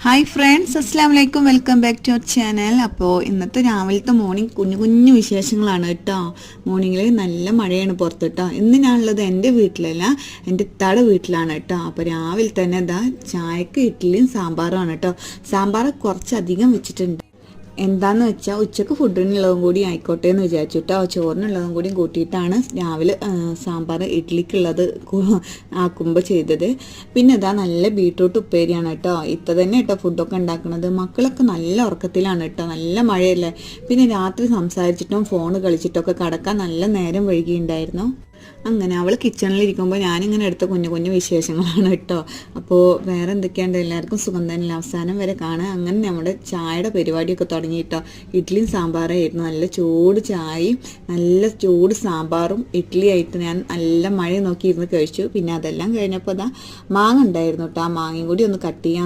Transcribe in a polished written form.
Hi friends, അസ്സാം വലൈക്കും. Welcome back to our channel. അപ്പോൾ ഇന്നത്തെ രാവിലത്തെ മോർണിംഗ് കുഞ്ഞു കുഞ്ഞു വിശേഷങ്ങളാണ് കേട്ടോ. മോർണിംഗിൽ നല്ല മഴയാണ് പുറത്ത് കേട്ടോ. ഇന്ന് ഞാനുള്ളത് എൻ്റെ വീട്ടിലല്ല, എൻ്റെ ഇത്താടെ വീട്ടിലാണ് കേട്ടോ. അപ്പോൾ രാവിലെ തന്നെ ഇതാ ചായക്ക് ഇഡ്ഡലിയും സാമ്പാറുമാണ് കേട്ടോ. സാമ്പാർ കുറച്ചധികം വെച്ചിട്ടുണ്ട്. എന്താന്ന് വെച്ചാൽ ഉച്ചക്ക് ഫുഡിനുള്ളതും കൂടി ആയിക്കോട്ടെ എന്ന് വിചാരിച്ചു കേട്ടോ. ചോറിനുള്ളതും കൂടി കൂട്ടിയിട്ടാണ് രാവിലെ സാമ്പാർ ഇഡ്ഡലിക്കുള്ളത് ആക്കുമ്പോൾ ചെയ്തത്. പിന്നെ ഇതാ നല്ല ബീട്രൂട്ട് ഉപ്പേരിയാണ് കേട്ടോ. ഇത്ത തന്നെ കേട്ടോ ഫുഡൊക്കെ ഉണ്ടാക്കുന്നത്. മക്കളൊക്കെ നല്ല ഉറക്കത്തിലാണ് കേട്ടോ, നല്ല മഴയല്ലേ. പിന്നെ രാത്രി സംസാരിച്ചിട്ടും ഫോൺ കളിച്ചിട്ടൊക്കെ കിടക്കാൻ നല്ല നേരം വൈകിയിട്ടുണ്ടായിരുന്നു. അങ്ങനെ അവൾ കിച്ചണിലിരിക്കുമ്പോൾ ഞാനിങ്ങനെ എടുത്ത കുഞ്ഞു കുഞ്ഞു വിശേഷങ്ങളാണ് കേട്ടോ. അപ്പോൾ വേറെ എന്തൊക്കെയുണ്ട്, എല്ലാവർക്കും സുഖം തന്നെയല്ല. അവസാനം വരെ കാണുക. അങ്ങനെ നമ്മുടെ ചായയുടെ പരിപാടിയൊക്കെ തുടങ്ങി കേട്ടോ. ഇഡ്ഡലിയും സാമ്പാറായിരുന്നു. നല്ല ചൂട് ചായയും നല്ല ചൂട് സാമ്പാറും ഇഡ്ഡലിയായിട്ട് ഞാൻ നല്ല മഴ നോക്കി ഇരുന്ന് കഴിച്ചു. പിന്നെ അതെല്ലാം കഴിഞ്ഞപ്പോൾ അതാ മാങ്ങ ഉണ്ടായിരുന്നു കേട്ടോ. ആ മാങ്ങയും കൂടി ഒന്ന് കട്ട് ചെയ്യാൻ